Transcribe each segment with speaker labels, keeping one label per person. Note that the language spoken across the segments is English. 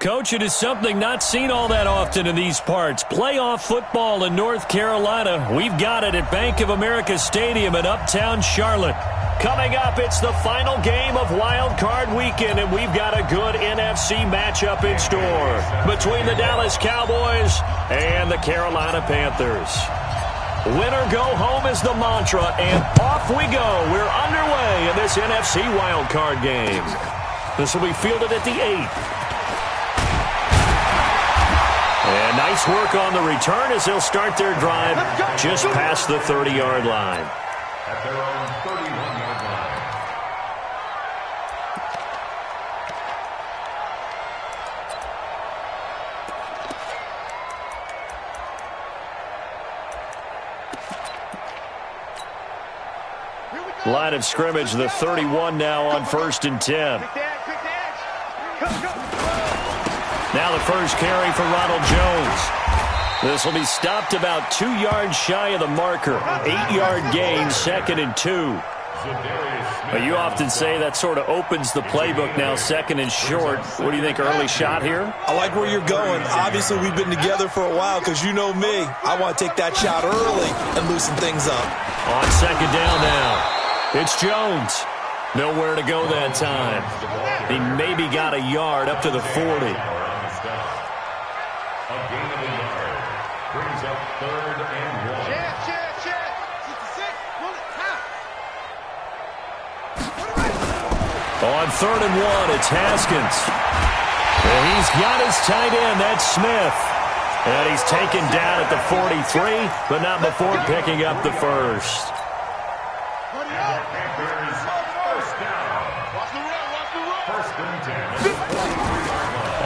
Speaker 1: Coach, it is something not seen all that often in these parts. Playoff football in North Carolina. We've got it at Bank of America Stadium in Uptown Charlotte. Coming up, it's the final game of Wild Card Weekend, and we've got a good NFC matchup in store between the Dallas Cowboys and the Carolina Panthers. Winner go home is the mantra, and off we go. We're underway in this NFC Wild Card game. This will be fielded at the 8th. And nice work on the return as they'll start their drive just past the 30-yard line.
Speaker 2: At their own 31-yard line.
Speaker 1: Line of scrimmage, the 31 now on 1st and 10. Now the first carry for Ronald Jones. This will be stopped about 2 yards shy of the marker. 8-yard gain, 2nd and 2. But you often say that sort of opens the playbook now, 2nd and short. What do you think, early shot here?
Speaker 3: I like where you're going. Obviously, we've been together for a while because you know me. I want to take that shot early and loosen things up.
Speaker 1: On 2nd down now. It's Jones. Nowhere to go that time. He maybe got a yard up to the 40.
Speaker 2: A gain of a yard. Brings up 3rd and 1.
Speaker 1: On 3rd and 1, it's Haskins. And he's got his tight end, that's Smith. And he's taken down at the 43, but not before picking up the first.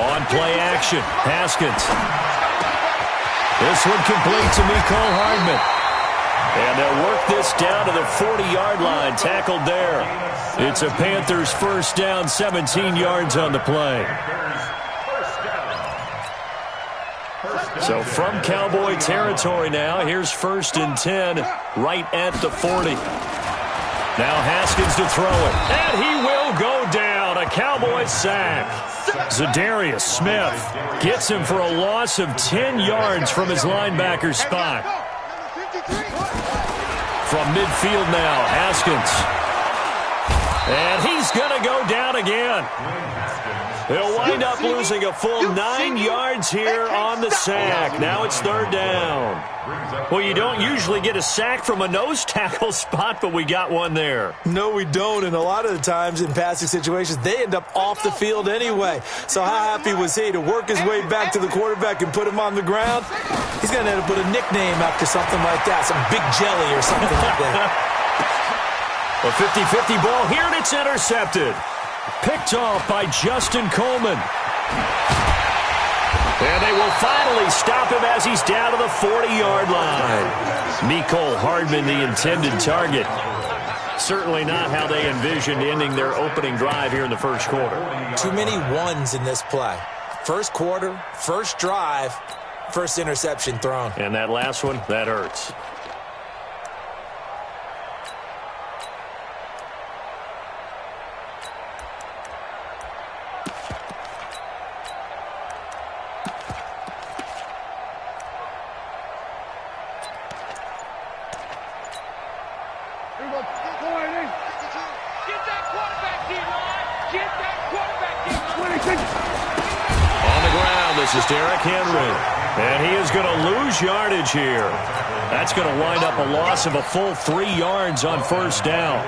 Speaker 1: On play action, Haskins. This one complete to Mecole Hardman. And they'll work this down to the 40-yard line, tackled there. It's a Panthers first down, 17 yards on the play. So from Cowboy territory now, here's 1st and 10, right at the 40. Now Haskins to throw it, and he will go down. A Cowboy sack. Za'Darius Smith gets him for a loss of 10 yards from his linebacker spot. From midfield now, Haskins. And he's going to go down again. He'll wind up losing a full 9 yards here on the sack. Now it's 3rd down. Well, you don't usually get a sack from a nose tackle spot, but we got one there.
Speaker 3: No, we don't, and a lot of the times in passing situations, they end up off the field anyway. So how happy was he to work his way back to the quarterback and put him on the ground? He's going to end up with a nickname after something like that, some Big Jelly or something like that.
Speaker 1: A 50-50 ball here, and it's intercepted. Picked off by Justin Coleman. And they will finally stop him as he's down to the 40-yard line. Mecole Hardman, the intended target. Certainly not how they envisioned ending their opening drive here in the first quarter.
Speaker 3: Too many ones in this play. First quarter, first drive, first interception thrown.
Speaker 1: And that last one, that hurts. And he is going to lose yardage here. That's going to wind up a loss of a full 3 yards on 1st down.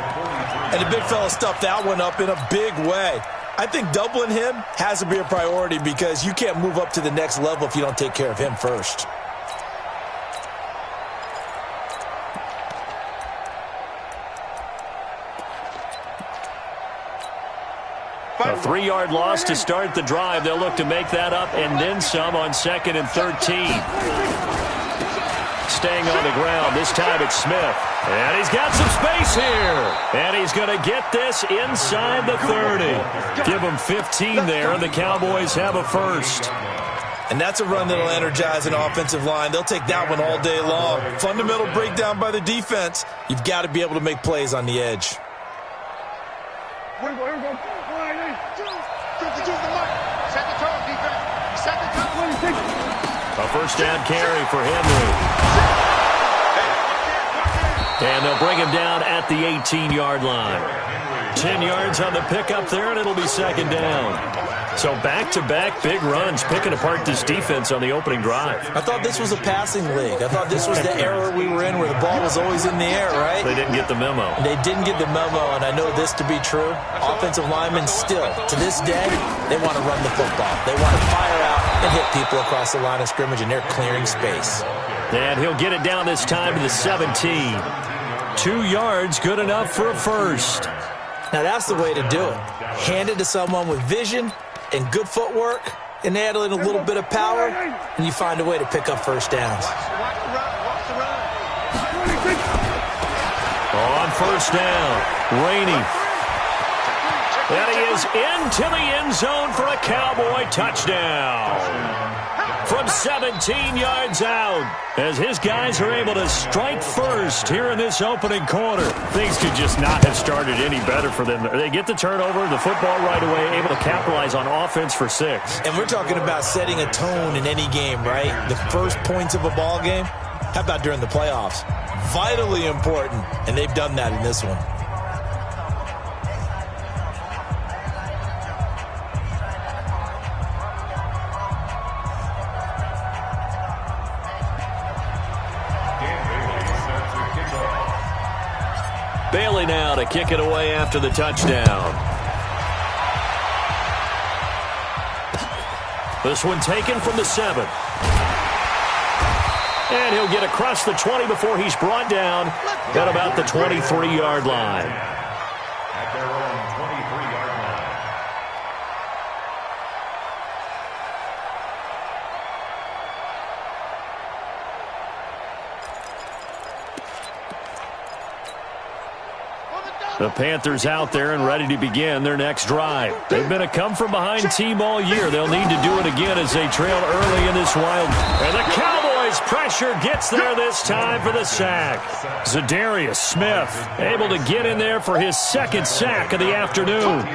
Speaker 3: And the big fella stuffed that one up in a big way. I think doubling him has to be a priority because you can't move up to the next level if you don't take care of him first.
Speaker 1: A 3-yard loss to start the drive. They'll look to make that up and then some on 2nd and 13. Staying on the ground. This time it's Smith. And he's got some space here. And he's going to get this inside the 30. Give him 15 there, and the Cowboys have a first.
Speaker 3: And that's a run that'll energize an offensive line. They'll take that one all day long. Fundamental breakdown by the defense. You've got to be able to make plays on the edge.
Speaker 1: A first down carry for Henry. And they'll bring him down at the 18-yard line. 10 yards on the pickup there, and it'll be second down. So back-to-back big runs, picking apart this defense on the opening drive.
Speaker 3: I thought this was a passing league. I thought this was the era we were in where the ball was always in the air, right?
Speaker 1: They didn't get the memo.
Speaker 3: They didn't get the memo, and I know this to be true. Offensive linemen still, to this day, they want to run the football. They want to fire out and hit people across the line of scrimmage, and they're clearing space.
Speaker 1: And he'll get it down this time to the 17. 2 yards, good enough for a first.
Speaker 3: Now that's the way to do it. Hand it to someone with vision and good footwork, and add in a little bit of power, and you find a way to pick up first downs.
Speaker 1: On first down, Rainey. And he is into the end zone for a Cowboy touchdown. From 17 yards out, as his guys are able to strike first here in this opening quarter. Things could just not have started any better for them. They get the turnover, the football right away, able to capitalize on offense for 6.
Speaker 3: And we're talking about setting a tone in any game, right? The first points of a ball game. How about during the playoffs? Vitally important, and they've done that in this one.
Speaker 1: Bailey now to kick it away after the touchdown. This one taken from the 7. And he'll get across the 20 before he's brought down at about the 23-yard line.
Speaker 2: At their own 23-yard line.
Speaker 1: The Panthers out there and ready to begin their next drive. They've been a come-from-behind team all year. They'll need to do it again as they trail early in this wild. And the Cowboys pressure gets there this time for the sack. Zadarius Smith able to get in there for his second sack of the afternoon.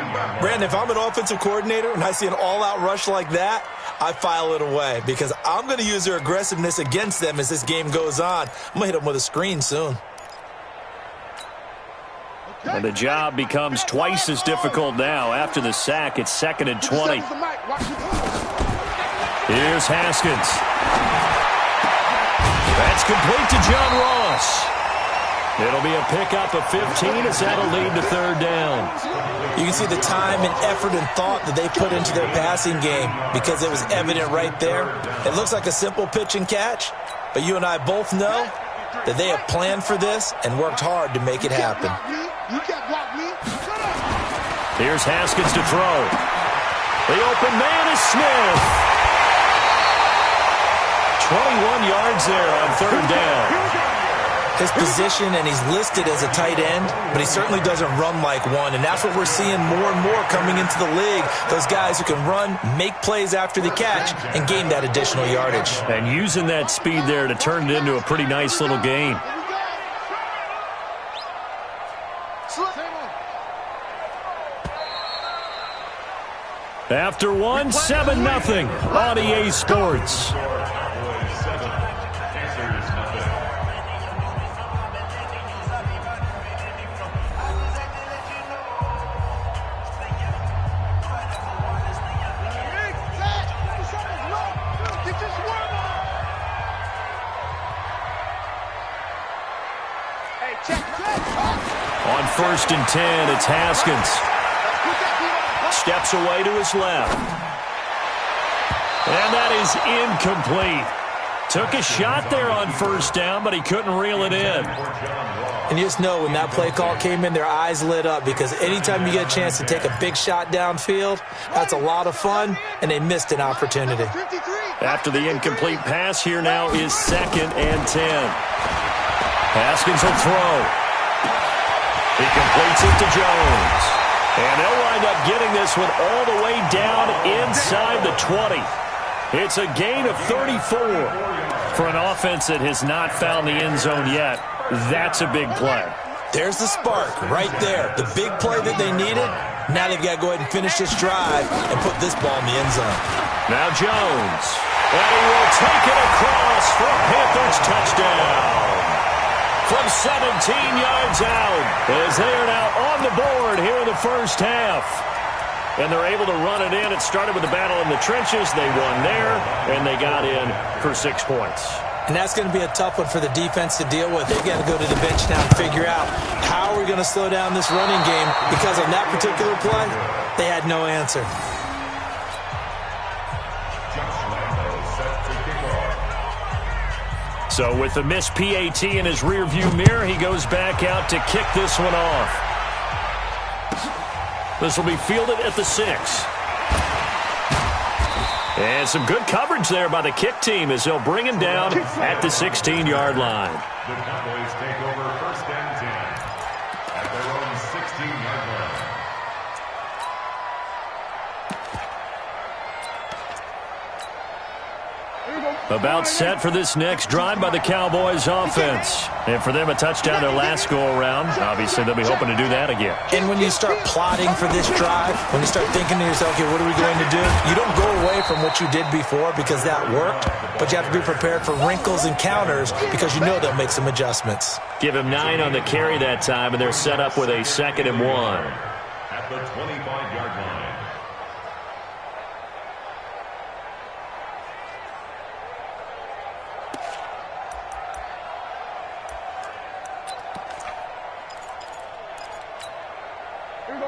Speaker 3: Brandon, if I'm an offensive coordinator and I see an all-out rush like that, I file it away because I'm going to use their aggressiveness against them as this game goes on. I'm going to hit them with a screen soon.
Speaker 1: And the job becomes twice as difficult now. After the sack, it's 2nd and 20. Here's Haskins. That's complete to John Ross. It'll be a pickup of 15 as that'll lead to 3rd down.
Speaker 3: You can see the time and effort and thought that they put into their passing game because it was evident right there. It looks like a simple pitch and catch, but you and I both know that they have planned for this and worked hard to make it happen.
Speaker 1: Here's Haskins to throw. The open man is Smith. 21 yards there on 3rd down.
Speaker 3: His position, and he's listed as a tight end, but he certainly doesn't run like one, and that's what we're seeing more and more coming into the league. Those guys who can run, make plays after the catch, and gain that additional yardage.
Speaker 1: And using that speed there to turn it into a pretty nice little gain. After one, 7-0 on EA Sports. On 1st and 10, it's Haskins. Steps away to his left. And that is incomplete. Took a shot there on 1st down, but he couldn't reel it in.
Speaker 3: And you just know when that play call came in, their eyes lit up because anytime you get a chance to take a big shot downfield, that's a lot of fun, and they missed an opportunity.
Speaker 1: After the incomplete pass, here now is 2nd and 10. Haskins will throw. He completes it to Jones. And they'll wind up getting this one all the way down inside the 20. It's a gain of 34 for an offense that has not found the end zone yet. That's a big play.
Speaker 3: There's the spark right there. The big play that they needed. Now they've got to go ahead and finish this drive and put this ball in the end zone.
Speaker 1: Now Jones. And he will take it across for a Panthers touchdown. From 17 yards out, as they are now on the board here in the first half. And they're able to run it in. It started with the battle in the trenches. They won there, and they got in for 6 points.
Speaker 3: And that's going to be a tough one for the defense to deal with. They've got to go to the bench now and figure out how are we going to slow down this running game, because on that particular play, they had no answer.
Speaker 1: So with the missed PAT in his rearview mirror, he goes back out to kick this one off. This will be fielded at the 6. And some good coverage there by the kick team as they'll bring him down at the 16-yard line.
Speaker 2: The Cowboys take over first and 10 at their own 16-yard line.
Speaker 1: About set for this next drive by the Cowboys offense. And for them, a touchdown their last go-around. Obviously, they'll be hoping to do that again.
Speaker 3: And when you start plotting for this drive, when you start thinking to yourself, okay, what are we going to do? You don't go away from what you did before because that worked, but you have to be prepared for wrinkles and counters because you know they'll make some adjustments.
Speaker 1: Give him 9 on the carry that time, and they're set up with a 2nd and 1.
Speaker 2: At the 25-yard line.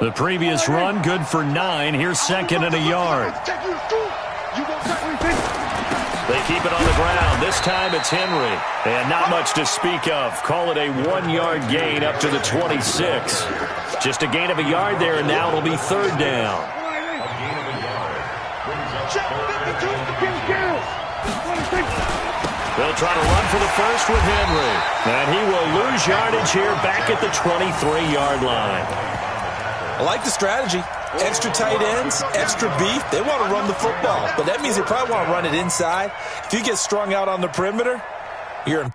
Speaker 1: The previous run, good for 9. Here's 2nd and a yard. They keep it on the ground. This time it's Henry. And not much to speak of. Call it a 1-yard gain up to the 26. Just a gain of a yard there, and now it'll be 3rd down. They'll try to run for the first with Henry. And he will lose yardage here back at the 23-yard line.
Speaker 3: I like the strategy. Extra tight ends, extra beef. They want to run the football, but that means they probably want to run it inside. If you get strung out on the perimeter, you're in.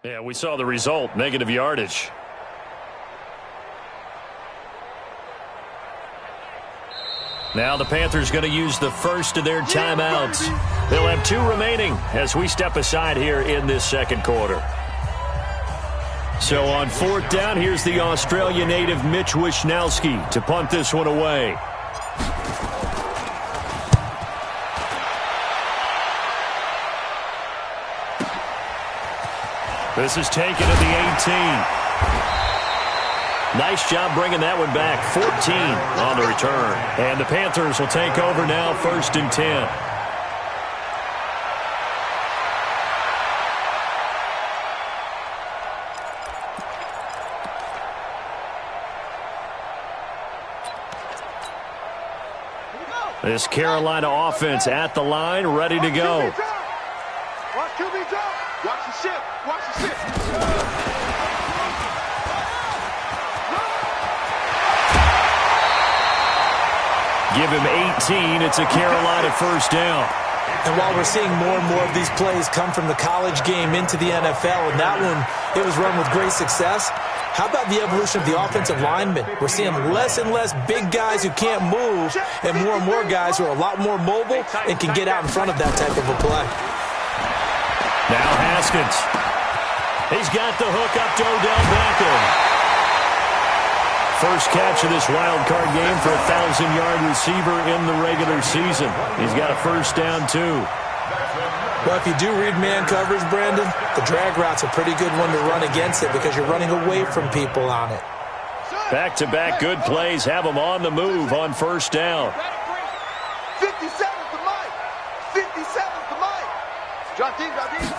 Speaker 1: Yeah, we saw the result, negative yardage. Now the Panthers going to use the first of their timeouts. They'll have 2 remaining as we step aside here in this second quarter. So on 4th down, here's the Australia native Mitch Wishnowski to punt this one away. This is taken at the 18. Nice job bringing that one back. 14 on the return. And the Panthers will take over now, 1st and 10. This Carolina offense at the line, ready to go.
Speaker 4: Watch QB drop. Watch the ship. Watch the ship.
Speaker 3: Give him 18. It's a Carolina first down. And while we're seeing more and more of these plays come from the college game into the NFL, and that one, it was run with great success, how about the evolution of the offensive linemen? We're seeing less and less big guys who can't move and more guys who are a lot more mobile and can get out in front of that type of a play.
Speaker 1: Now Haskins. He's got the hook up to Odell Beckham. First catch of this wild card game for a 1,000-yard receiver in the regular season. He's got a first down, too.
Speaker 3: Well, if you do read man coverage, Brandon, the drag route's a pretty good one to run against it because you're running away from people on it.
Speaker 1: Back-to-back good plays have them on the move on first down.
Speaker 4: 57's the mic. 57's the mic. Drop deep, drop deep.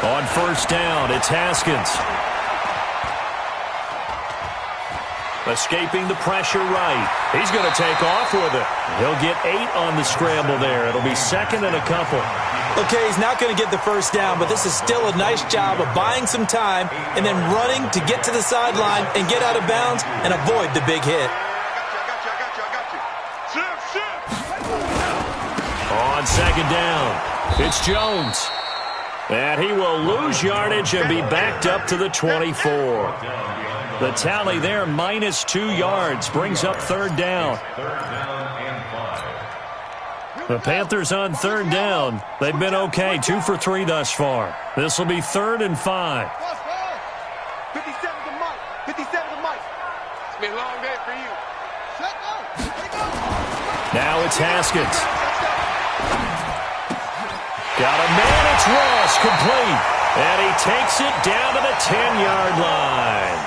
Speaker 1: On first down, it's Haskins. Escaping the pressure right. He's going to take off with it. He'll get 8 on the scramble there. It'll be second and a couple.
Speaker 3: Okay, he's not going to get the first down, but this is still a nice job of buying some time and then running to get to the sideline and get out of bounds and avoid the big hit.
Speaker 1: On second down, it's Jones. And he will lose yardage and be backed up to the 24. The tally there, -2 yards, brings up third down. The Panthers on third down. They've been okay, 2 for 3 thus far. This will be 3rd and 5.
Speaker 4: 57 to Mike. 57 to Mike. It's been a long day for you.
Speaker 1: Now it's Haskins. Got a man, it's Ross, complete. And he takes it down to the 10-yard line.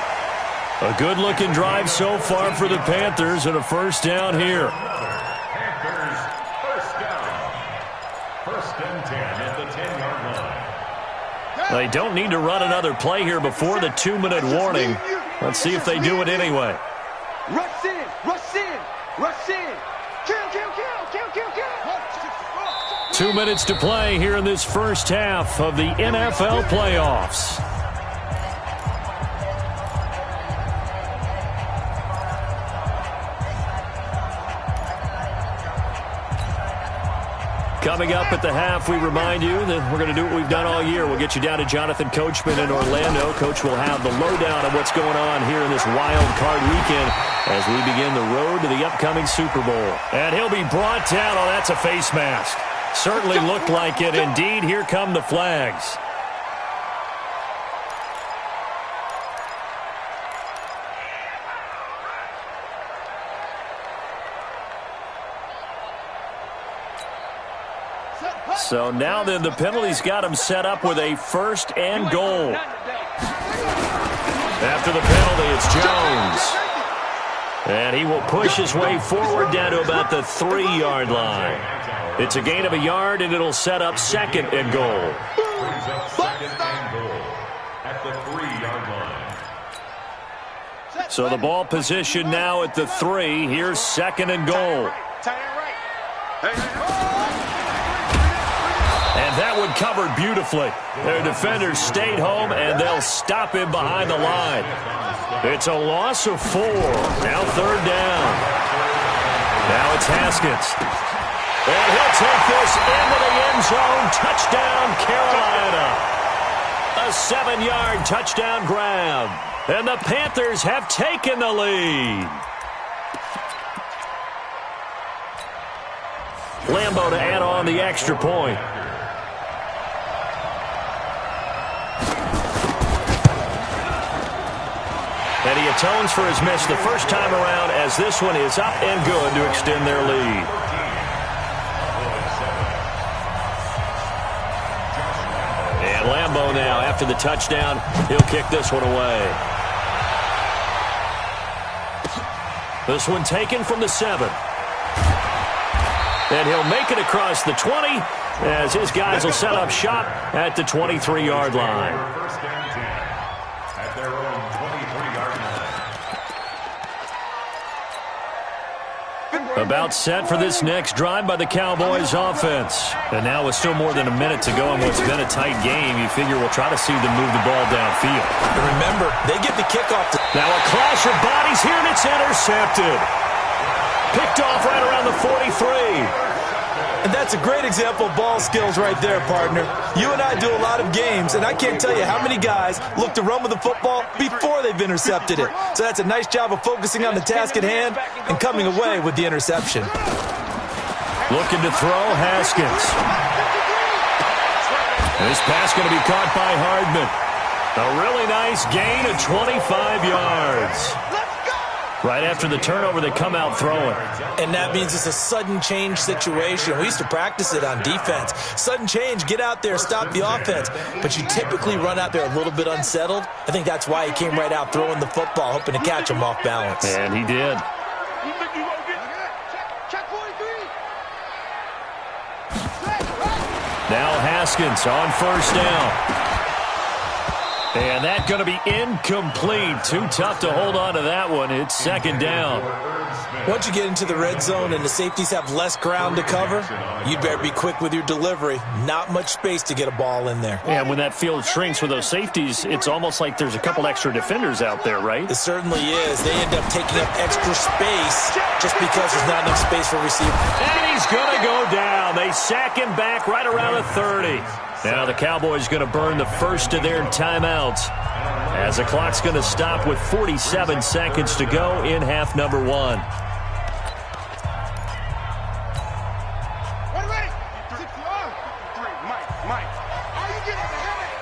Speaker 1: A good-looking drive so far for the Panthers and a first down here.
Speaker 2: Panthers, first down. First and 10 at the 10-yard line.
Speaker 1: They don't need to run another play here before the 2-minute warning. Let's see if they do it anyway.
Speaker 4: Rush in, rush in, rush in. Kill, kill, kill, kill, kill, kill.
Speaker 1: 2 minutes to play here in this first half of the NFL playoffs. Coming up at the half, we remind you that we're going to do what we've done all year. We'll get you down to Jonathan Coachman in Orlando. Coach will have the lowdown of what's going on here in this wild card weekend as we begin the road to the upcoming Super Bowl. And he'll be brought down. Oh, that's a face mask. Certainly looked like it. Indeed, here come the flags. So now then, the penalty's got him set up with a 1st and goal. After the penalty, it's Jones. And he will push his way forward down to about the 3-yard line. It's a gain of a yard, and it'll set up 2nd and goal.
Speaker 2: Brings up 2nd and goal at the 3-yard line.
Speaker 1: So the ball position now at the 3. Here's 2nd and goal. And that one covered beautifully. Their defenders stayed home, and they'll stop him behind the line. It's a loss of 4. Now 3rd down. Now it's Haskins. And he'll take this into the end zone. Touchdown, Carolina. A 7-yard touchdown grab. And the Panthers have taken the lead. Lambeau to add on the extra point. And he atones for his miss the first time around as this one is up and good to extend their lead. And Lambeau now, after the touchdown, he'll kick this one away. This one taken from the 7. And he'll make it across the 20 as his guys will set up shop at the 23-yard line.
Speaker 2: First and 10 at their own 23-yard line.
Speaker 1: About set for this next drive by the Cowboys offense. And now with still more than a minute to go in what's been a tight game, you figure we'll try to see them move the ball downfield.
Speaker 3: And remember, they get the kickoff.
Speaker 1: Now a clash of bodies here, and it's intercepted. Picked off right around the 43.
Speaker 3: And that's a great example of ball skills right there, partner. You and I do a lot of games, and I can't tell you how many guys look to run with the football before they've intercepted it. So that's a nice job of focusing on the task at hand and coming away with the interception.
Speaker 1: Looking to throw, Haskins. This pass going to be caught by Hardman. A really nice gain of 25 yards. Right after the turnover, they come out throwing.
Speaker 3: And that means it's a sudden change situation. We used to practice it on defense. Sudden change, get out there, stop the offense. But you typically run out there a little bit unsettled. I think that's why he came right out throwing the football, hoping to catch him off balance.
Speaker 1: And he did. Now Haskins on first down. And that's going to be incomplete. Too tough to hold on to that one. It's second down.
Speaker 3: Once you get into the red zone and the safeties have less ground to cover, you'd better be quick with your delivery. Not much space to get a ball in there.
Speaker 1: And when that field shrinks with those safeties, it's almost like there's a couple extra defenders out there, right?
Speaker 3: It certainly is. They end up taking up extra space just because there's not enough space for receivers.
Speaker 1: And he's going to go down. They sack him back right around the 30. Now the Cowboys going to burn the first of their timeouts as the clock's going to stop with 47 seconds to go in half number 1.
Speaker 4: Ready? Mike. How you getting ahead?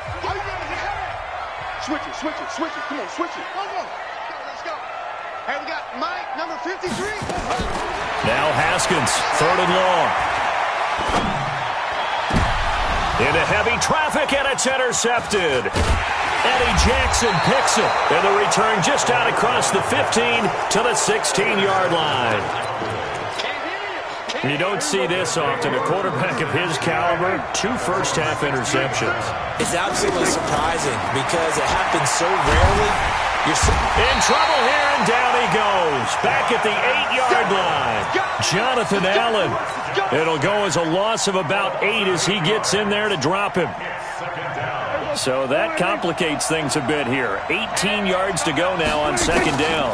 Speaker 4: Switch it. Come on, switch it. Go. Let's go. Hey, we got Mike, number 53.
Speaker 1: Now Haskins, third and long. Into heavy traffic, and it's intercepted. Eddie Jackson picks it, and the return just out across the 15 to the 16-yard line. You don't see this often. A quarterback of his caliber, 2 first-half interceptions.
Speaker 3: It's absolutely surprising because it happens so rarely. You're
Speaker 1: in trouble here, and down he goes. Back at the 8-yard line. Jonathan Allen. It'll go as a loss of about 8 as he gets in there to drop him. So that complicates things a bit here. 18 yards to go now on second down.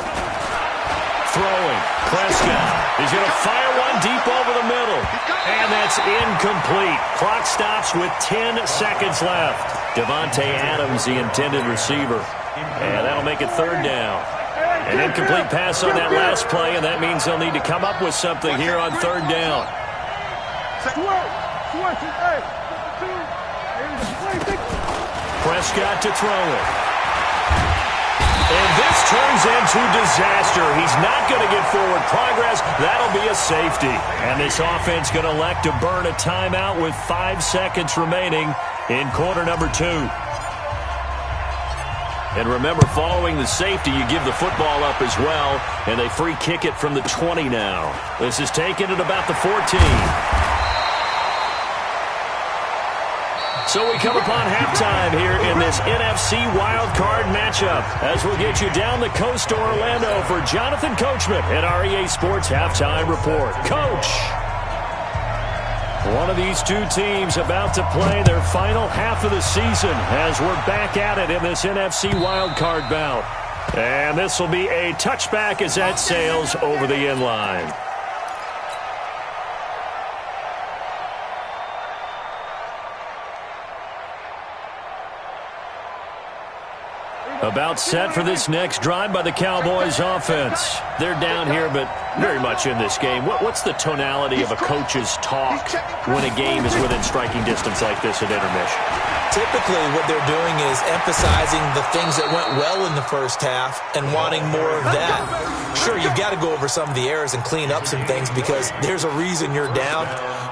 Speaker 1: Throwing. Prescott. He's going to fire one deep over the middle. And that's incomplete. Clock stops with 10 seconds left. Devontae Adams, the intended receiver. And that'll make it third down. An incomplete pass on that last play, and that means they'll need to come up with something here on third down. Prescott to throw it. And this turns into disaster. He's not going to get forward progress. That'll be a safety. And this offense going to elect to burn a timeout with 5 seconds remaining in quarter number 2. And remember, following the safety, you give the football up as well, and they free kick it from the 20 now. This is taken at about the 14. So we come upon halftime here in this NFC wildcard matchup as we'll get you down the coast to Orlando for Jonathan Coachman at REA Sports Halftime Report. Coach! One of these two teams about to play their final half of the season as we're back at it in this NFC wildcard bout. And this will be a touchback as that sails over the end line. About set for this next drive by the Cowboys offense. They're down here, but very much in this game. What's the tonality of a coach's talk when a game is within striking distance like this at intermission?
Speaker 3: Typically, what they're doing is emphasizing the things that went well in the first half and wanting more of that. Sure, you've got to go over some of the errors and clean up some things because there's a reason you're down.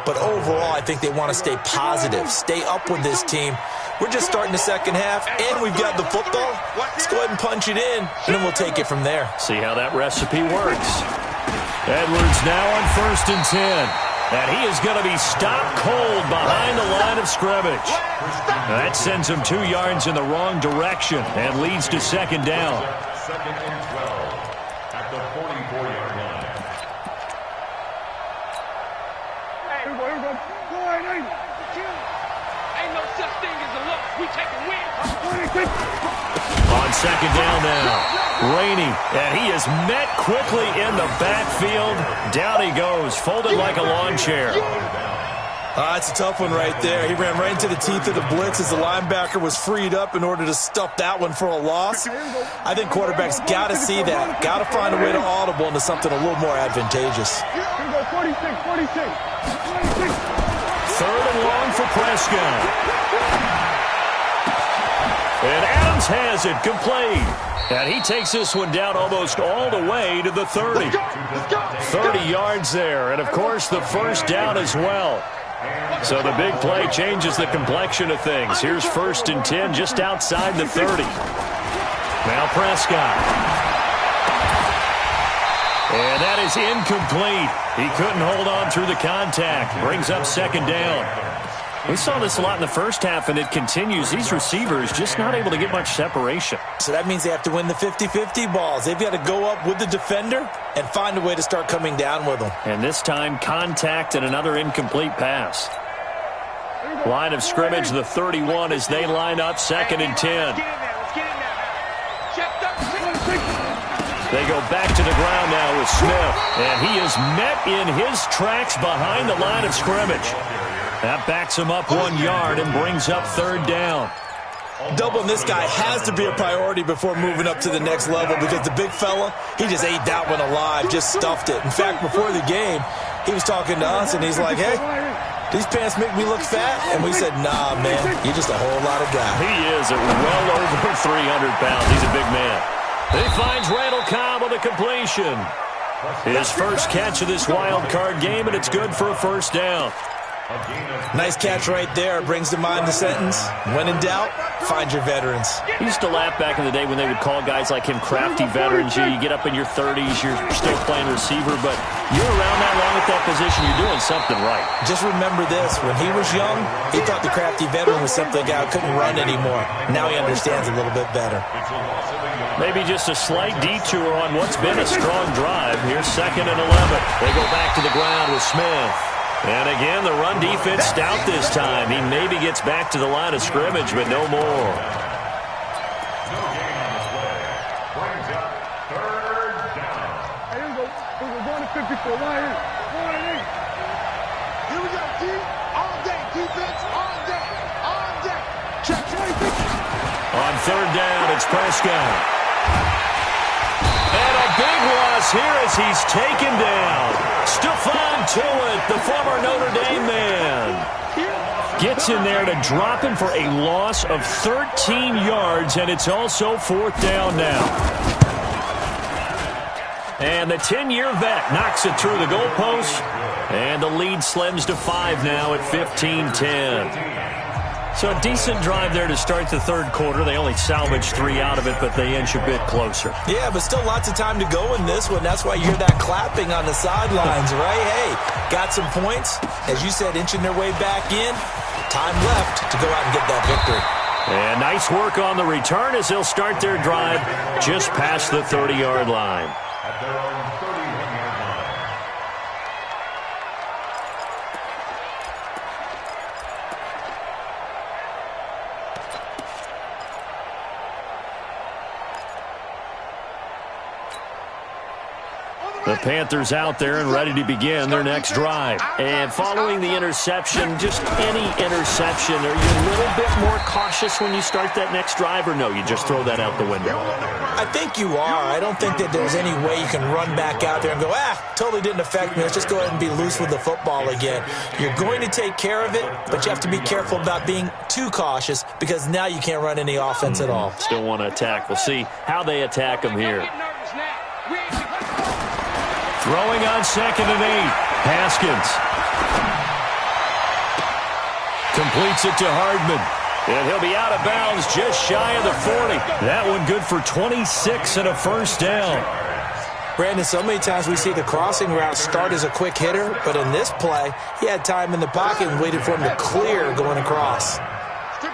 Speaker 3: But overall, I think they want to stay positive, stay up with this team. We're just starting the second half, and we've got the football. Let's go ahead and punch it in, and then we'll take it from there.
Speaker 1: See how that recipe works. Edwards now on 1st and 10. And he is going to be stopped cold behind the line of scrimmage. That sends him 2 yards in the wrong direction and leads to second down.
Speaker 2: Second and 12 at the 44-yard line.
Speaker 5: Ain't no such thing as a loss. We take a win.
Speaker 1: On second down now. Rainey, and he is met quickly in the backfield. Down he goes, folded like a lawn chair.
Speaker 3: It's a tough one right there. He ran right into the teeth of the blitz as the linebacker was freed up in order to stuff that one for a loss. I think quarterbacks got to see that. Got to find a way to audible into something a little more advantageous.
Speaker 5: 46.
Speaker 1: Third and long for Prescott. And Adams has it, complete. And he takes this one down almost all the way to the 30. 30 yards there, and of course the first down as well. So the big play changes the complexion of things. Here's 1st and 10 just outside the 30. Now Prescott. And that is incomplete. He couldn't hold on through the contact. Brings up second down. We saw this a lot in the first half, and it continues. These receivers just not able to get much separation.
Speaker 3: So that means they have to win the 50-50 balls. They've got to go up with the defender and find a way to start coming down with them.
Speaker 1: And this time, contact and another incomplete pass. Line of scrimmage, the 31 as they line up, 2nd and 10. They go back to the ground now with Smith. And he is met in his tracks behind the line of scrimmage. That backs him up 1 yard and brings up 3rd down.
Speaker 3: Doubling this guy has to be a priority before moving up to the next level because the big fella, he just ate that one alive, just stuffed it. In fact, before the game, he was talking to us, and he's like, hey, these pants make me look fat? And we said, nah, man, you're just a whole lot of guy.
Speaker 1: He is at well over 300 pounds. He's a big man. He finds Randall Cobb with a completion. His first catch of this wild card game, and it's good for a 1st down.
Speaker 3: Nice catch right there. Brings to mind the sentence, when in doubt, find your veterans.
Speaker 1: I used to laugh back in the day when they would call guys like him crafty veterans. You get up in your 30s, you're still playing receiver, but you're around that long at that position, you're doing something right.
Speaker 3: Just remember this. When he was young, he thought the crafty veteran was simply a guy who couldn't run anymore. Now he understands a little bit better.
Speaker 1: Maybe just a slight detour on what's been a strong drive. Here's 2nd and 11. They go back to the ground with Smith. And again, the run defense stout this time. He maybe gets back to the line of scrimmage, but no more.
Speaker 2: No gain on the play. Brings up 3rd down.
Speaker 5: Here we go. We're going to 54. Right here.
Speaker 4: Here we go, D. All day. Defense, all day. All day. Check.
Speaker 1: On 3rd down, it's Prescott. And a big loss here as he's taken down. Stephon Tuitt, the former Notre Dame man, gets in there to drop him for a loss of 13 yards, and it's also 4th down now. And the 10-year vet knocks it through the goalpost, and the lead slims to 5 now at 15-10. So a decent drive there to start the 3rd quarter. They only salvaged 3 out of it, but they inch a bit closer.
Speaker 3: Yeah, but still lots of time to go in this one. That's why you hear that clapping on the sidelines, right? Hey, got some points. As you said, inching their way back in. Time left to go out and get that victory.
Speaker 1: And nice work on the return as they'll start their drive just past the 30-yard line.
Speaker 2: At their own 31-yard line.
Speaker 1: The Panthers out there and ready to begin their next drive. And following the interception, just any interception, are you a little bit more cautious when you start that next drive, or no, you just throw that out the window?
Speaker 3: I think you are. I don't think that there's any way you can run back out there and go, totally didn't affect me. Let's just go ahead and be loose with the football again. You're going to take care of it, but you have to be careful about being too cautious because now you can't run any offense at all.
Speaker 1: Still want to attack. We'll see how they attack them here. Throwing on 2nd and 8. Haskins completes it to Hardman. And he'll be out of bounds just shy of the 40. That one good for 26 and a 1st down.
Speaker 3: Brandon, so many times we see the crossing route start as a quick hitter, but in this play, he had time in the pocket and waited for him to clear going across.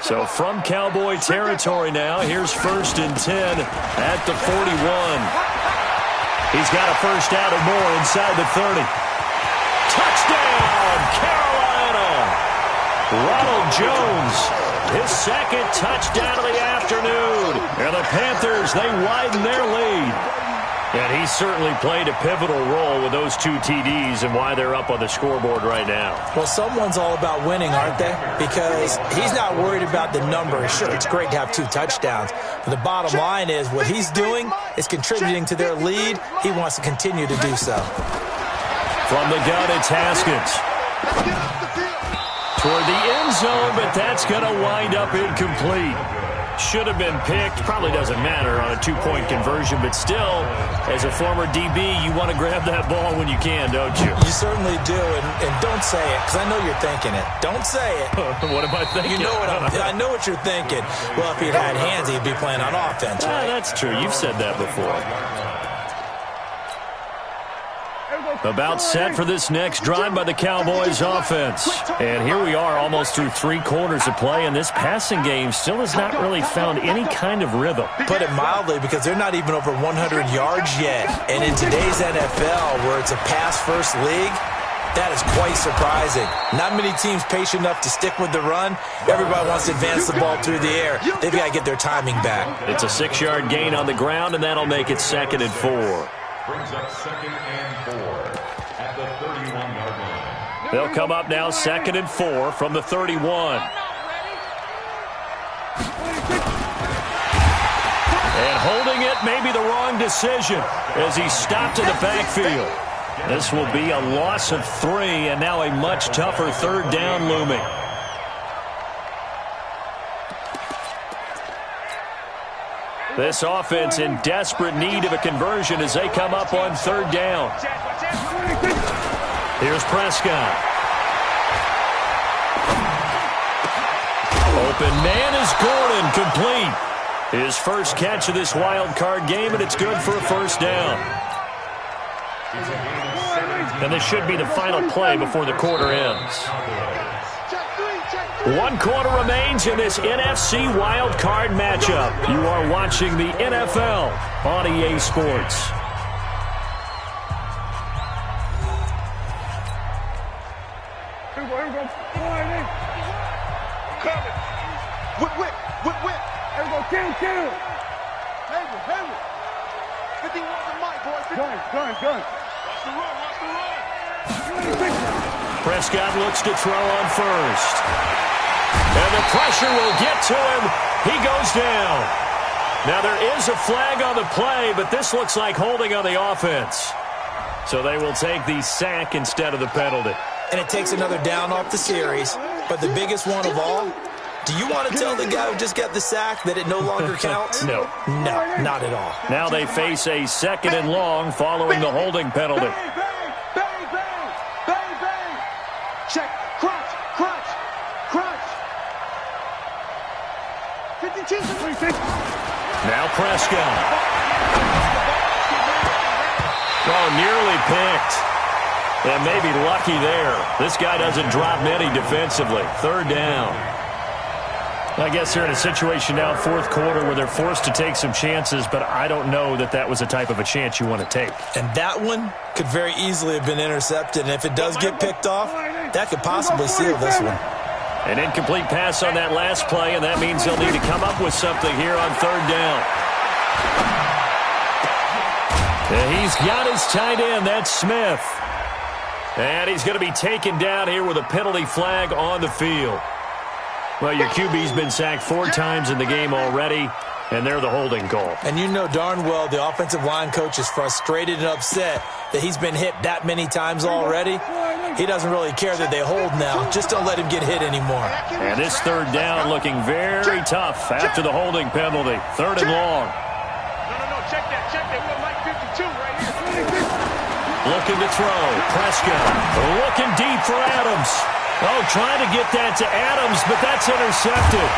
Speaker 1: So from Cowboy territory now, here's 1st and 10 at the 41. He's got a 1st out or more inside the 30. Touchdown, Carolina! Ronald Jones, his 2nd touchdown of the afternoon. And the Panthers, they widen their lead. And he certainly played a pivotal role with those 2 TDs and why they're up on the scoreboard right now.
Speaker 3: Well, someone's all about winning, aren't they? Because he's not worried about the number. Sure, it's great to have 2 touchdowns. But the bottom line is what he's doing is contributing to their lead. He wants to continue to do so.
Speaker 1: From the gun, it's Haskins. Toward the end zone, but that's going to wind up incomplete. Should have been picked. Probably doesn't matter on a 2-point conversion, but still, as a former DB, you want to grab that ball when you can, don't you?
Speaker 3: You certainly do, and don't say it, because I know you're thinking it. Don't say it.
Speaker 1: What am I thinking?
Speaker 3: You know I know what you're thinking. Well, if he'd had hands, he'd be playing on offense, right?
Speaker 1: That's true. You've said that before. About set for this next drive by the Cowboys offense. And here we are almost through 3 quarters of play, and this passing game still has not really found any kind of rhythm.
Speaker 3: Put it mildly, because they're not even over 100 yards yet. And in today's NFL, where it's a pass-first league, that is quite surprising. Not many teams patient enough to stick with the run. Everybody wants to advance the ball through the air. They've got to get their timing back.
Speaker 1: It's a 6-yard gain on the ground, and that'll make it 2nd and 4.
Speaker 2: Brings up 2nd and 4 at the 31-yard line.
Speaker 1: They'll come up now 2nd and 4 from the 31. And holding it may be the wrong decision as he stopped in the backfield. This will be a loss of 3, and now a much tougher 3rd down looming. This offense in desperate need of a conversion as they come up on 3rd down. Here's Prescott. Open man is Gordon, complete. His first catch of this wild card game, and it's good for a 1st down. And this should be the final play before the quarter ends. 1 quarter remains in this NFC wild card matchup. You are watching the NFL on EA Sports.
Speaker 5: Here we go.
Speaker 4: Coming. Whip.
Speaker 5: Here we go. Kill.
Speaker 4: Hayward. 51 to Mike, boys.
Speaker 5: Gun.
Speaker 4: Watch the run.
Speaker 1: Prescott looks to throw on 1st. And the pressure will get to him. He goes down. Now there is a flag on the play, but this looks like holding on the offense. So they will take the sack instead of the penalty.
Speaker 3: And it takes another down off the series. But the biggest one of all, do you want to tell the guy who just got the sack that it no longer counts?
Speaker 1: No,
Speaker 3: not at all.
Speaker 1: Now they face a 2nd and long following the holding penalty.
Speaker 4: Bang. Check. Crunch. 52.
Speaker 1: Now Prescott. Oh, nearly picked. And maybe lucky there. This guy doesn't drop many defensively. 3rd down. I guess they're in a situation now, 4th quarter, where they're forced to take some chances, but I don't know that that was the type of a chance you want to take.
Speaker 3: And that one could very easily have been intercepted. And if it does get picked off, that could possibly seal this one.
Speaker 1: An incomplete pass on that last play, and that means they'll need to come up with something here on 3rd down. And he's got his tight end. That's Smith. And he's going to be taken down here with a penalty flag on the field. Well, your QB's been sacked 4 times in the game already, and they're the holding call.
Speaker 3: And you know darn well the offensive line coach is frustrated and upset that he's been hit that many times already. He doesn't really care that they hold now. Just don't let him get hit anymore.
Speaker 1: And this 3rd down looking very tough after the holding penalty. 3rd and long.
Speaker 4: No. Check that. We're Mike 52 right here.
Speaker 1: Looking to throw. Prescott looking deep for Adams. Oh, trying to get that to Adams, but that's intercepted.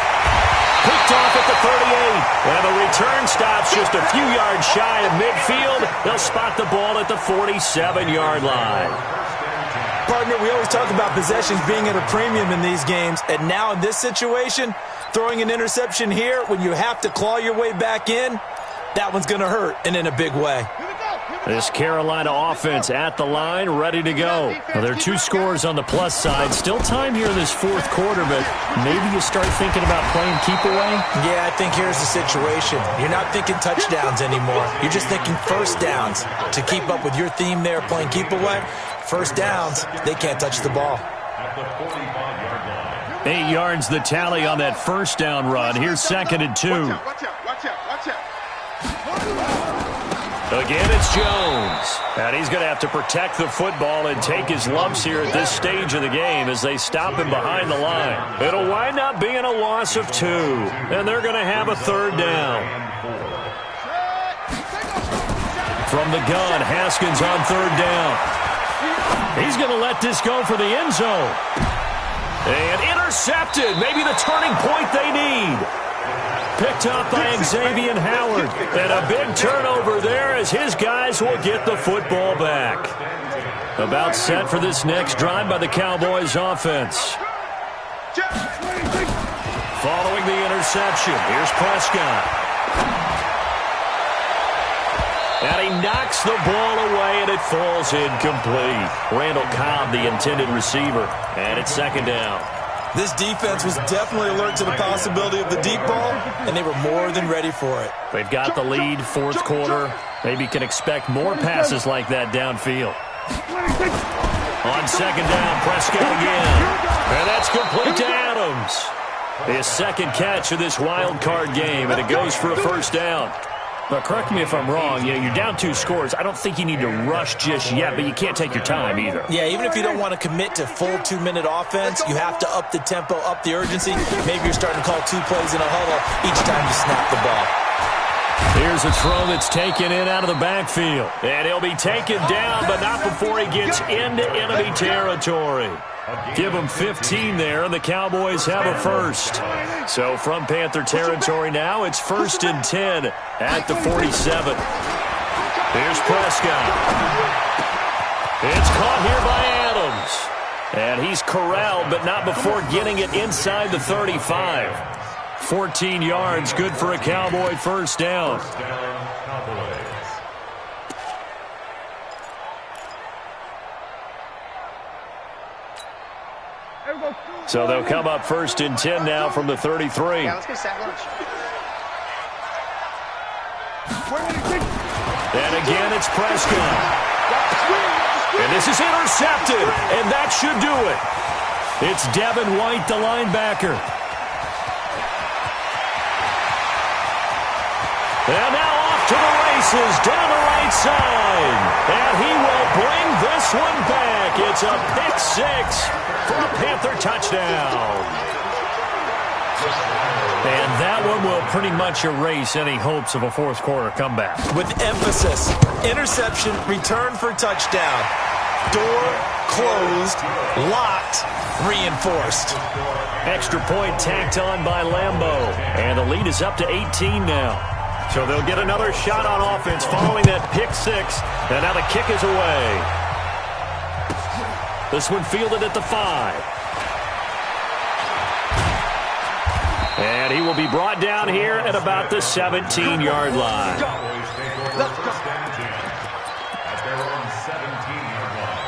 Speaker 1: Picked off at the 38. And the return stops just a few yards shy of midfield. They'll spot the ball at the 47-yard line.
Speaker 3: Partner, we always talk about possessions being at a premium in these games. And now in this situation, throwing an interception here when you have to claw your way back in, that one's going to hurt, and in a big way.
Speaker 1: This Carolina offense at the line, ready to go. Now, there are 2 scores on the plus side. Still time here in this 4th quarter, but maybe you start thinking about playing keep away?
Speaker 3: Yeah, I think here's the situation. You're not thinking touchdowns anymore. You're just thinking 1st downs. To keep up with your theme there, playing keep away, 1st downs, they can't touch the ball.
Speaker 1: 8 yards the tally on that 1st down run. Here's 2nd and 2.
Speaker 4: Watch out.
Speaker 1: Again, it's Jones. And he's going to have to protect the football and take his lumps here at this stage of the game as they stop him behind the line. It'll wind up being a loss of 2. And they're going to have a 3rd down. From the gun, Haskins on 3rd down. He's going to let this go for the end zone. And intercepted. Maybe the turning point they need. Picked up by Xavier Howard. And a big turnover there as his guys will get the football back. About set for this next drive by the Cowboys offense. Following the interception, here's Prescott. And he knocks the ball away, and it falls incomplete. Randall Cobb, the intended receiver, and it's second down.
Speaker 3: This defense was definitely alert to the possibility of the deep ball, and they were more than ready for it.
Speaker 1: They've got the lead, fourth quarter. Maybe can expect more passes like that downfield. On second down, Prescott again. And that's complete to Adams. His second catch of this wild card game, and it goes for a first down. But correct me if I'm wrong, you're down 2 scores. I don't think you need to rush just yet, but you can't take your time either.
Speaker 3: Yeah, even if you don't want to commit to full 2-minute offense, you have to up the tempo, up the urgency. Maybe you're starting to call 2 plays in a huddle each time you snap the ball.
Speaker 1: Here's a throw that's taken in out of the backfield. And he'll be taken down, but not before he gets into enemy territory. Give him 15 there, and the Cowboys have a first. So from Panther territory now, it's 1st and 10 at the 47. Here's Prescott. It's caught here by Adams. And he's corralled, but not before getting it inside the 35. 14 yards, good for a Cowboy first down. So they'll come up 1st and 10 now from the 33.
Speaker 4: Yeah, let's get sack lunch.
Speaker 1: And again, it's Prescott. And this is intercepted, and that should do it. It's Devin White, the linebacker. And now off to the races, down the right side. And he will bring this one back. It's a pick 6 for a Panther touchdown. And that one will pretty much erase any hopes of a fourth quarter comeback.
Speaker 3: With emphasis, interception, return for touchdown. Door closed, locked, reinforced.
Speaker 1: Extra point tacked on by Lambeau. And the lead is up to 18 now. So they'll get another shot on offense following that pick 6. And now the kick is away. This one fielded at the 5. And he will be brought down here at about the 17-yard line.
Speaker 2: Let's go. At their own 17-yard line.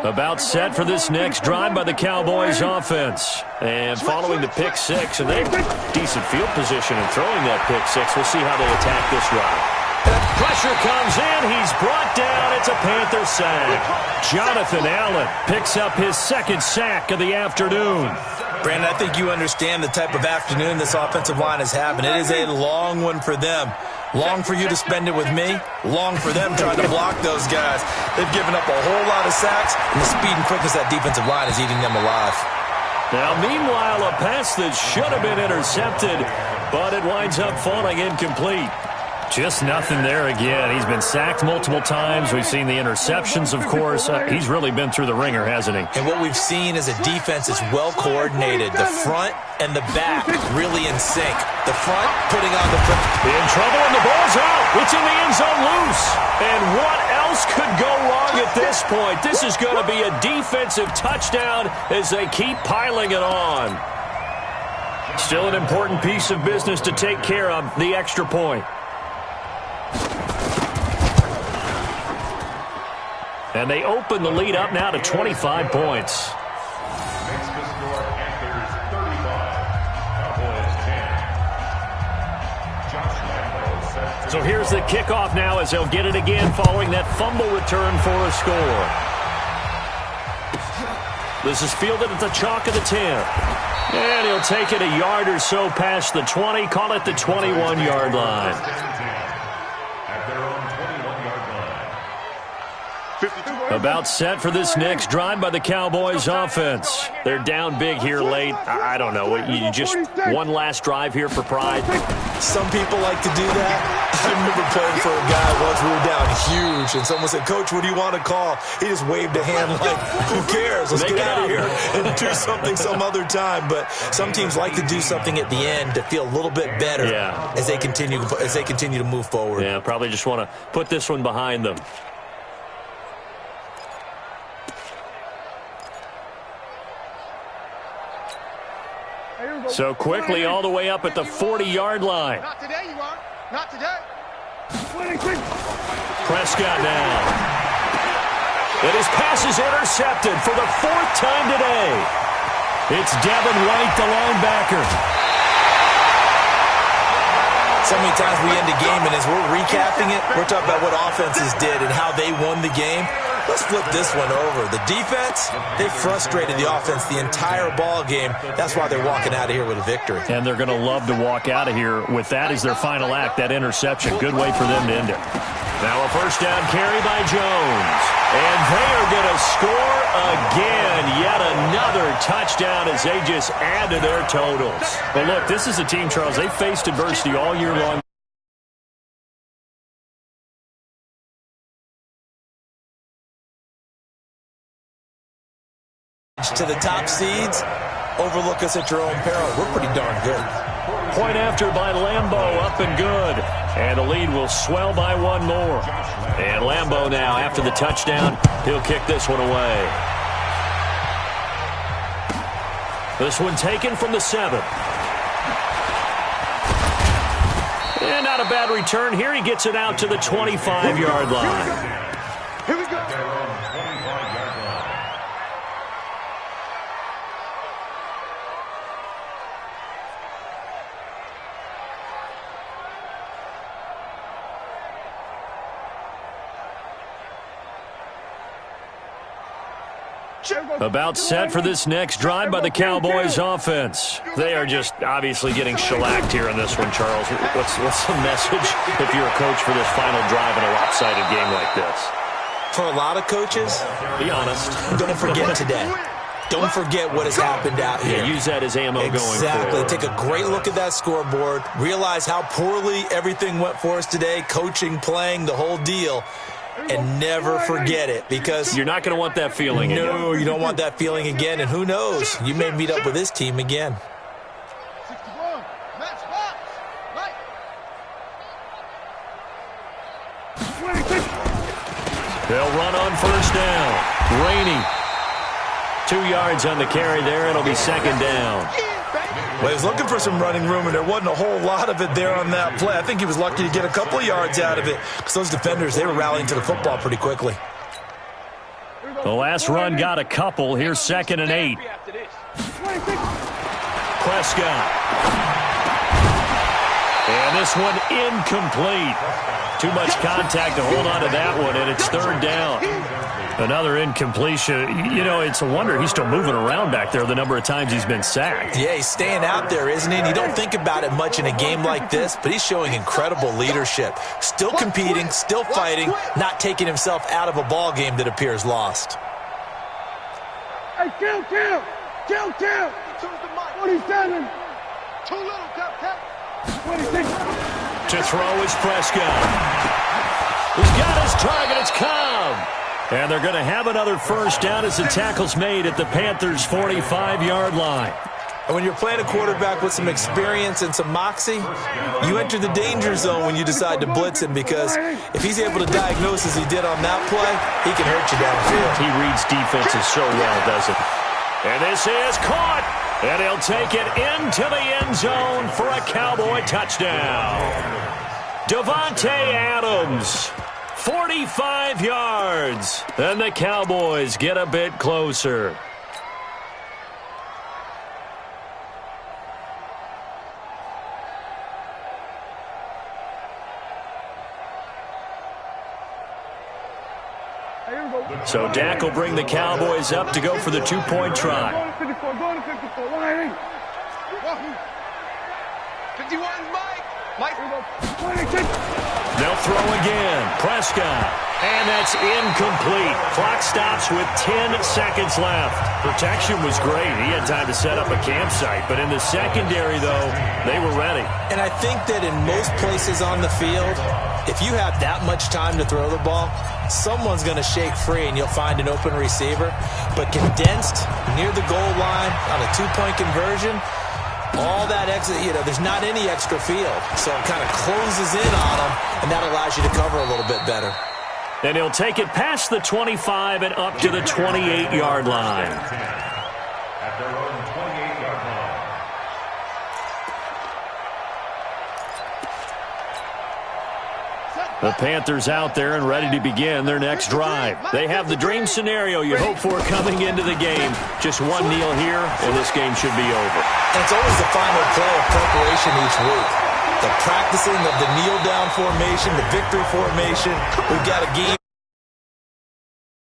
Speaker 1: About set for this next drive by the Cowboys offense. And following the pick 6, and they've decent field position in throwing that pick 6. We'll see how they attack this drive. Pressure comes in. He's brought down. It's a Panther sack. Jonathan Allen picks up his 2nd sack of the afternoon.
Speaker 3: Brandon, I think you understand the type of afternoon this offensive line is having. It is a long one for them. Long for you to spend it with me. Long for them trying to block those guys. They've given up a whole lot of sacks, and the speed and quickness of that defensive line is eating them alive.
Speaker 1: Now, meanwhile, a pass that should have been intercepted, but it winds up falling incomplete. Just nothing there again. He's been sacked multiple times. We've seen the interceptions, of course. He's really been through the ringer, hasn't he?
Speaker 3: And what we've seen is a defense that's well-coordinated. The front and the back really in sync. The front putting on the...
Speaker 1: In trouble, and the ball's out. It's in the end zone loose. And what else could go wrong at this point? This is going to be a defensive touchdown as they keep piling it on. Still an important piece of business to take care of, the extra point. And they open the lead up now to 25 points.
Speaker 2: Makes the score Panthers 35, Cowboys 10. Josh Lambeau set to...
Speaker 1: So here's the kickoff now as they'll get it again following that fumble return for a score. This is fielded at the chalk of the 10. And he'll take it a yard or so past the 20, call it the 21-yard line.
Speaker 2: At their own 21-yard line.
Speaker 1: About set for this next drive by the Cowboys offense. They're down big here late. I don't know. You just one last drive here for pride.
Speaker 3: Some people like to do that. I remember playing for a guy once. We were down huge, and someone said, "Coach, what do you want to call?" He just waved a hand like, "Who cares? Let's get out of here and do something some other time." But some teams like to do something at the end to feel a little bit better as they continue to move forward.
Speaker 1: Yeah, probably just want to put this one behind them. So quickly all the way up at the 40-yard line.
Speaker 4: Not today, you are. Not today.
Speaker 1: Prescott now. And his pass is intercepted for the 4th time today. It's Devin White, the linebacker.
Speaker 3: So many times we end a game, and as we're recapping it, we're talking about what offenses did and how they won the game. Let's flip this one over. The defense, they frustrated the offense the entire ball game. That's why they're walking out of here with a victory.
Speaker 1: And they're going to love to walk out of here with that as their final act, that interception. Good way for them to end it. Now a first down carry by Jones. And they are going to score again. Yet another touchdown as they just add to their totals. But look, this is a team, Charles, they faced adversity all year long.
Speaker 3: To the top seeds, overlook us at your own peril. We're pretty darn good.
Speaker 1: Point after by Lambeau, up and good. And the lead will swell by one more. And Lambeau now, after the touchdown, he'll kick this one away. This one taken from the 7. And not a bad return here. He gets it out to the 25-yard line.
Speaker 4: Here we go.
Speaker 1: About set for this next drive by the Cowboys offense. They are just obviously getting shellacked here in this one, Charles. What's the message if you're a coach for this final drive in a lopsided game like this?
Speaker 3: For a lot of coaches,
Speaker 1: be honest.
Speaker 3: Don't forget today. Don't forget what has happened out here.
Speaker 1: Yeah, use that as ammo going forward.
Speaker 3: Exactly. Take a great look at that scoreboard. Realize how poorly everything went for us today. Coaching, playing, the whole deal. And never forget it, because
Speaker 1: you're not going to want that feeling again.
Speaker 3: No, you don't want that feeling again. And who knows? You may meet up with this team again.
Speaker 4: 61. Match box. Right.
Speaker 1: They'll run on first down. Rainey. 2 yards on the carry there. It'll be second down.
Speaker 3: Well, he was looking for some running room, and there wasn't a whole lot of it there on that play. I think he was lucky to get a couple of yards out of it, because those defenders, they were rallying to the football pretty quickly.
Speaker 1: The last run got a couple. Here's 2nd and 8. Prescott. And this one incomplete. Too much contact to hold on to that one, and it's 3rd down. Another incompletion. You know, it's a wonder he's still moving around back there the number of times he's been sacked.
Speaker 3: Yeah, he's staying out there, isn't he? And you don't think about it much in a game like this, but he's showing incredible leadership. Still competing, still fighting, not taking himself out of a ball game that appears lost.
Speaker 5: Hey, kill! 47.
Speaker 4: Too little, Cap.
Speaker 5: 26.
Speaker 1: To throw is Prescott. He's got his target. It's Cobb. And they're going to have another first down as the tackle's made at the Panthers' 45-yard line.
Speaker 3: And when you're playing a quarterback with some experience and some moxie, you enter the danger zone when you decide to blitz him, because if he's able to diagnose as he did on that play, he can hurt you downfield.
Speaker 1: He reads defenses so well, doesn't he? And this is caught. And he'll take it into the end zone for a Cowboy touchdown. Davante Adams, 45 yards. And the Cowboys get a bit closer. So Dak will bring the Cowboys up to go for the two-point try.
Speaker 5: Go to 54, 188.
Speaker 4: 51, Mike. 26.
Speaker 1: They'll throw again. Prescott. And that's incomplete. Clock stops with 10 seconds left. Protection was great. He had time to set up a campsite. But in the secondary, though, they were ready.
Speaker 3: And I think that in most places on the field, if you have that much time to throw the ball, someone's going to shake free and you'll find an open receiver. But condensed near the goal line on a two-point conversion, all that extra, there's not any extra field. So it kind of closes in on them, and that allows you to cover a little bit better.
Speaker 1: And he'll take it past the 25 and up to the 28-yard line.
Speaker 2: At their own 28-yard line.
Speaker 1: The Panthers out there and ready to begin their next drive. They have the dream scenario you hope for coming into the game. Just one kneel here, and this game should be over.
Speaker 3: And it's always the final play of preparation each week. The practicing of the kneel-down formation, the victory formation. We've got a game.